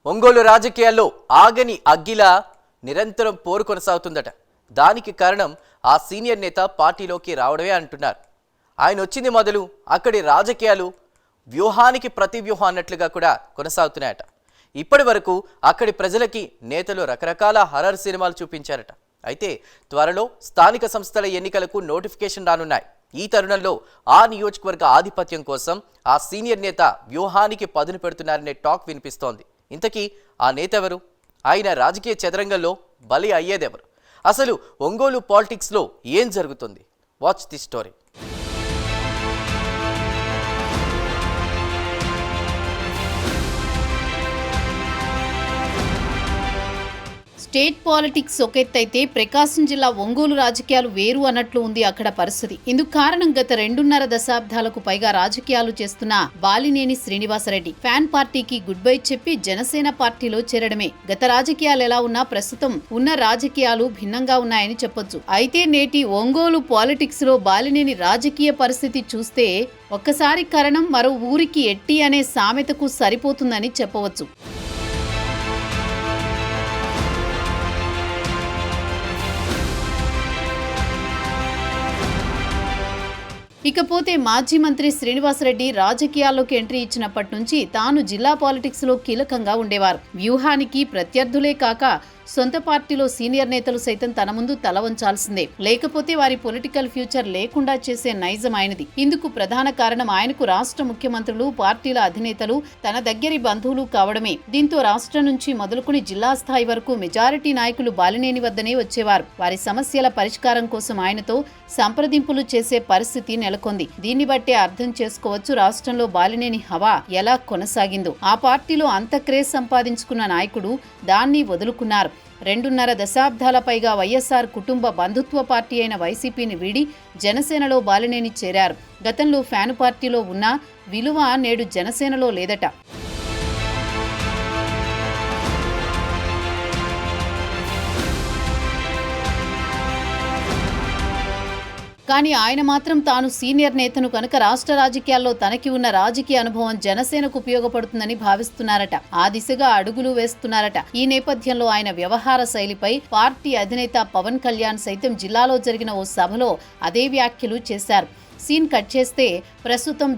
ఒంగోలు రాజకీయాల్లో ఆగని అగ్గిలా నిరంతరం పోరు కొనసాగుతుందట. దానికి కారణం ఆ సీనియర్ నేత పార్టీలోకి రావడమే అంటున్నారు. ఆయన వచ్చింది మొదలు అక్కడి రాజకీయాలు వ్యూహానికి ప్రతి వ్యూహం అన్నట్లుగా కూడా కొనసాగుతున్నాయట. ఇప్పటి వరకు అక్కడి ప్రజలకి నేతలు రకరకాల హర్రర్ సినిమాలు చూపించారట. అయితే త్వరలో స్థానిక సంస్థల ఎన్నికలకు నోటిఫికేషన్ రానున్నాయి. ఈ తరుణంలో ఆ నియోజకవర్గ ఆధిపత్యం కోసం ఆ సీనియర్ నేత వ్యూహానికి పదును పెడుతున్నారనే టాక్ వినిపిస్తోంది. ఇంతకీ ఆ నేత ఎవరు? ఆయన రాజకీయ చదరంగంలో బలి అయ్యేదెవరు? అసలు ఒంగోలు పాలిటిక్స్లో ఏం జరుగుతుంది? Watch the story. State politics ఒకెత్తైతే ప్రకాశం జిల్లా ఒంగోలు రాజకీయాలు వేరు అన్నట్లు ఉంది అక్కడ పరిస్థితి. ఇందుకు కారణం గత 2.5 దశాబ్దాలకు పైగా రాజకీయాలు చేస్తున్న బాలినేని శ్రీనివాసరెడ్డి ఫ్యాన్ పార్టీకి గుడ్ బై చెప్పి జనసేన పార్టీలో చేరడమే. గత రాజకీయాలు ఎలా ఉన్నా ప్రస్తుతం ఉన్న రాజకీయాలు భిన్నంగా ఉన్నాయని చెప్పొచ్చు. అయితే నేటి ఒంగోలు పాలిటిక్స్ లో బాలినేని రాజకీయ పరిస్థితి చూస్తే ఒక్కసారి కారణం మరో ఊరికి ఎట్టి అనే సామెతకు సరిపోతుందని చెప్పవచ్చు. ఇకపోతే మాజీ మంత్రి శ్రీనివాసరెడ్డి రాజకీయాల్లోకి ఎంట్రీ ఇచ్చినప్పటి నుంచి తాను జిల్లా పాలిటిక్స్ లో కీలకంగా ఉండేవారు. వ్యూహానికి ప్రత్యర్థులే కాక సొంత పార్టీలో సీనియర్ నేతలు సైతం తన ముందు తల వంచాల్సిందే, లేకపోతే వారి పొలిటికల్ ఫ్యూచర్ లేకుండా చేసే నైజం ఆయనది. ఇందుకు ప్రధాన కారణం ఆయనకు రాష్ట్ర ముఖ్యమంత్రులు, పార్టీల అధినేతలు తన దగ్గరి బంధువులు కావడమే. దీంతో రాష్ట్రం నుంచి మొదలుకుని జిల్లా స్థాయి వరకు మెజారిటీ నాయకులు బాలినేని వద్దనే వచ్చేవారు. వారి సమస్యల పరిష్కారం కోసం ఆయనతో సంప్రదింపులు చేసే పరిస్థితి నెలకొంది. దీన్ని బట్టే అర్థం చేసుకోవచ్చు రాష్ట్రంలో బాలినేని హవా ఎలా కొనసాగిందో. ఆ పార్టీలో అంత క్రేజ్ సంపాదించుకున్న నాయకుడు దాన్ని వదులుకున్నారు. 2.5 దశాబ్దాల పైగా వైఎస్ఆర్ కుటుంబ బంధుత్వ పార్టీ అయిన వైసీపీని వీడి జనసేనలో బాలినేని చేరారు. గతంలో ఫ్యాను పార్టీలో ఉన్న విలువ నేడు జనసేనలో లేదట. కానీ ఆయన మాత్రం తాను సీనియర్ నేతను కనుక రాష్ట్ర రాజకీయాల్లో తనకి ఉన్న రాజకీయ అనుభవం జనసేనకు ఉపయోగపడుతుందని భావిస్తున్నారట. ఆ దిశగా అడుగులు వేస్తున్నారట. ఈ నేపథ్యంలో ఆయన వ్యవహార శైలిపై పార్టీ అధినేత పవన్ కళ్యాణ్ సైతం జిల్లాలో జరిగిన ఓ సభలో అదే వ్యాఖ్యలు చేశారు. సీన్ కట్ చేస్తే ప్రస్తుతం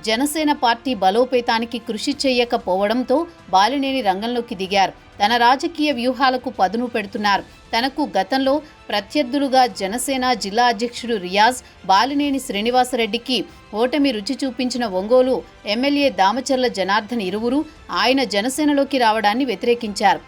జనసేన పార్టీ బలోపేతానికి కృషి చేయకపోవడంతో బాలినేని రంగంలోకి దిగారు. తన రాజకీయ వ్యూహాలకు పదును పెడుతున్నారు. తనకు గతంలో ప్రత్యర్థులుగా జనసేన జిల్లా అధ్యక్షుడు రియాజ్, బాలినేని శ్రీనివాసరెడ్డికి ఓటమి రుచి చూపించిన ఒంగోలు ఎమ్మెల్యే దామచర్ల జనార్దన్ ఇరువురు ఆయన జనసేనలోకి రావడాన్ని వ్యతిరేకించారు.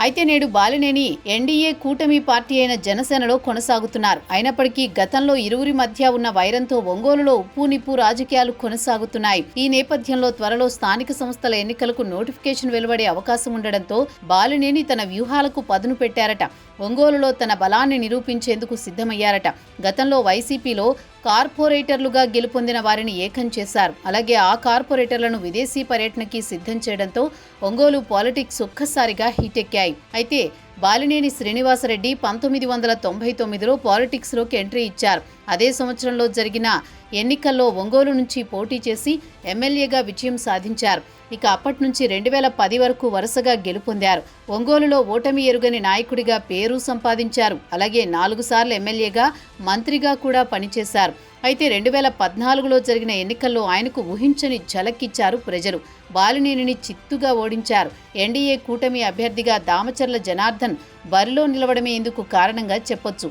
అయితే నేడు బాలినేని ఎన్డీఏ కూటమి పార్టీ అయిన జనసేనలో కొనసాగుతున్నారు. అయినప్పటికీ గతంలో ఇరువురి మధ్య ఉన్న వైరంతో ఒంగోలులో ఉప్పు నిప్పు రాజకీయాలు కొనసాగుతున్నాయి. ఈ నేపథ్యంలో త్వరలో స్థానిక సంస్థల ఎన్నికలకు నోటిఫికేషన్ వెలువడే అవకాశం ఉండడంతో బాలినేని తన వ్యూహాలకు పదును పెట్టారట. ఒంగోలులో తన బలాన్ని నిరూపించేందుకు సిద్ధమయ్యారట. గతంలో వైసీపీలో కార్పొరేటర్లుగా గెలుపొందిన వారిని ఏకం చేశారు. అలాగే ఆ కార్పొరేటర్లను విదేశీ పర్యటనకి సిద్ధం చేయడంతో ఒంగోలు పాలిటిక్స్ ఒక్కసారిగా హీటెక్కాయి. అయితే బాలినేని శ్రీనివాసరెడ్డి 1999లో పాలిటిక్స్లోకి ఎంట్రీ ఇచ్చారు. అదే సంవత్సరంలో జరిగిన ఎన్నికల్లో ఒంగోలు నుంచి పోటీ చేసి ఎమ్మెల్యేగా విజయం సాధించారు. ఇక అప్పటి నుంచి 2010 వరకు వరుసగా గెలుపొందారు. ఒంగోలులో ఓటమి ఎరుగని నాయకుడిగా పేరు సంపాదించారు. అలాగే 4 సార్లు ఎమ్మెల్యేగా, మంత్రిగా కూడా పనిచేశారు. అయితే 2014లో జరిగిన ఎన్నికల్లో ఆయనకు ఊహించని ఝలక్కిచ్చారు ప్రజలు. బాలినేనిని చిత్తుగా ఓడించారు. ఎన్డీఏ కూటమి అభ్యర్థిగా దామచర్ల జనార్దన్ బరిలో నిలవడమే ఇందుకు కారణంగా చెప్పొచ్చు.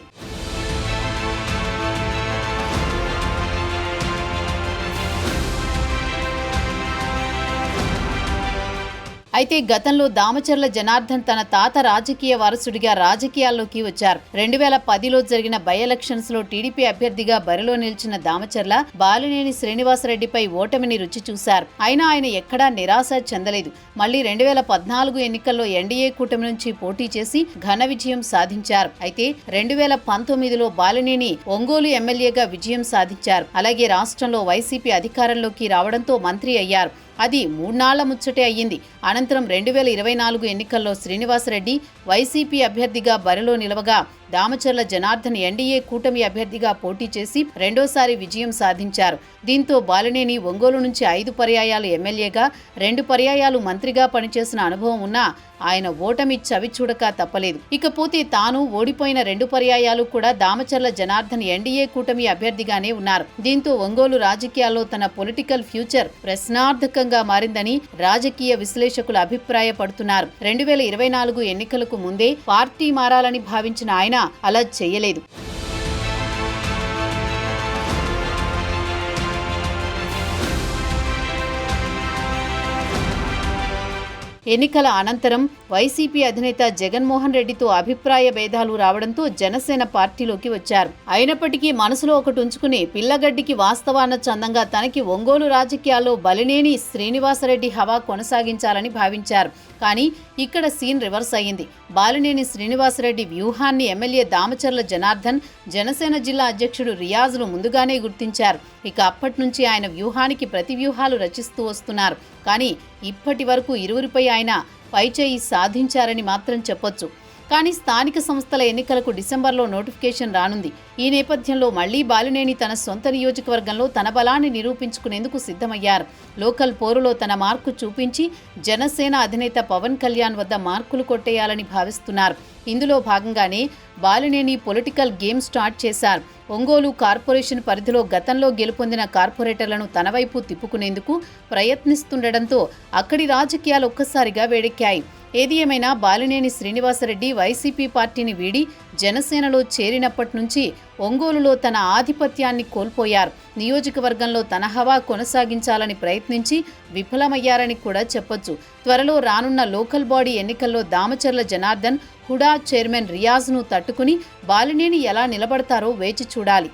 అయితే గతంలో దామచర్ల జనార్దన్ తన తాత రాజకీయ వారసుడిగా రాజకీయాల్లోకి వచ్చారు. 2010లో జరిగిన బై ఎలక్షన్స్ లో టీడీపీ అభ్యర్థిగా బరిలో నిలిచిన దామచర్ల బాలినేని శ్రీనివాసరెడ్డిపై ఓటమిని రుచి చూశారు. అయినా ఆయన ఎక్కడా నిరాశ చెందలేదు. మళ్లీ 2014 ఎన్నికల్లో ఎన్డీఏ కూటమి నుంచి పోటీ చేసి ఘన విజయం సాధించారు. అయితే 2019లో బాలినేని ఒంగోలు ఎమ్మెల్యేగా విజయం సాధించారు. అలాగే రాష్ట్రంలో వైసీపీ అధికారంలోకి రావడంతో మంత్రి అయ్యారు. అది 3 నాళ్ల ముచ్చటే అయ్యింది. అనంతరం 2024 ఎన్నికల్లో శ్రీనివాసరెడ్డి వైసీపీ అభ్యర్థిగా బరిలో నిలవగా దామచర్ల జనార్దన్ ఎన్డీఏ కూటమి అభ్యర్థిగా పోటీ చేసి రెండోసారి విజయం సాధించారు. దీంతో బాలినేని ఒంగోలు నుంచి 5 పర్యాయాలు ఎమ్మెల్యేగా 2 పర్యాయాలు మంత్రిగా పనిచేసిన అనుభవం ఉన్నా ఆయన ఓటమి చవిచూడక తప్పలేదు. ఇకపోతే తాను ఓడిపోయిన 2 పర్యాయాలు కూడా దామచర్ల జనార్దన్ ఎన్డీఏ కూటమి అభ్యర్థిగానే ఉన్నారు. దీంతో ఒంగోలు రాజకీయాల్లో తన పొలిటికల్ ఫ్యూచర్ ప్రశ్నార్థకంగా మారిందని రాజకీయ విశ్లేషకులు అభిప్రాయపడుతున్నారు. 2024 ఎన్నికలకు ముందే పార్టీ మారాలని భావించిన ఆయన అలా చేయలేదు. ఎన్నికల అనంతరం వైసీపీ అధినేత జగన్మోహన్ రెడ్డితో అభిప్రాయ భేదాలు రావడంతో జనసేన పార్టీలోకి వచ్చారు. అయినప్పటికీ మనసులో ఒకటి ఉంచుకుని పిల్లగడ్డికి వాస్తవాన్న చందంగా తనకి ఒంగోలు రాజకీయాల్లో బలినేని శ్రీనివాసరెడ్డి హవా కొనసాగించాలని భావించారు. కానీ ఇక్కడ సీన్ రివర్స్ అయ్యింది. బాలినేని శ్రీనివాసరెడ్డి వ్యూహాన్ని ఎమ్మెల్యే దామచర్ల జనార్దన్, జనసేన జిల్లా అధ్యక్షుడు రియాజులు ముందుగానే గుర్తించారు. ఇక అప్పటి నుంచి ఆయన వ్యూహానికి ప్రతి వ్యూహాలు రచిస్తూ వస్తున్నారు. కానీ ఇప్పటి వరకు ఇరువురిపై ఆయన పైచేయి సాధించారని మాత్రం చెప్పొచ్చు. కానీ స్థానిక సంస్థల ఎన్నికలకు డిసెంబర్లో నోటిఫికేషన్ రానుంది. ఈ నేపథ్యంలో మళ్లీ బాలినేని తన సొంత నియోజకవర్గంలో తన బలాన్ని నిరూపించుకునేందుకు సిద్ధమయ్యారు. లోకల్ పోరులో తన మార్కు చూపించి జనసేన అధినేత పవన్ కళ్యాణ్ వద్ద మార్కులు కొట్టేయాలని భావిస్తున్నారు. ఇందులో భాగంగానే బాలినేని పొలిటికల్ గేమ్ స్టార్ట్ చేశారు. ఒంగోలు కార్పొరేషన్ పరిధిలో గతంలో గెలుపొందిన కార్పొరేటర్లను తన వైపు తిప్పుకునేందుకు ప్రయత్నిస్తుండటంతో అక్కడి రాజకీయాలు ఒక్కసారిగా వేడెక్కాయి. ఏది ఏమైనా బాలినేని శ్రీనివాసరెడ్డి వైసీపీ పార్టీని వీడి జనసేనలో చేరినప్పటి నుంచి ఒంగోలులో తన ఆధిపత్యాన్ని కోల్పోయారు. నియోజకవర్గంలో తన హవా కొనసాగించాలని ప్రయత్నించి విఫలమయ్యారని కూడా చెప్పొచ్చు. త్వరలో రానున్న లోకల్ బాడీ ఎన్నికల్లో దామచర్ల జనార్దన్, హుడా చైర్మన్ రియాజ్ను తట్టుకుని బాలినేని ఎలా నిలబడతారో వేచి చూడాలి.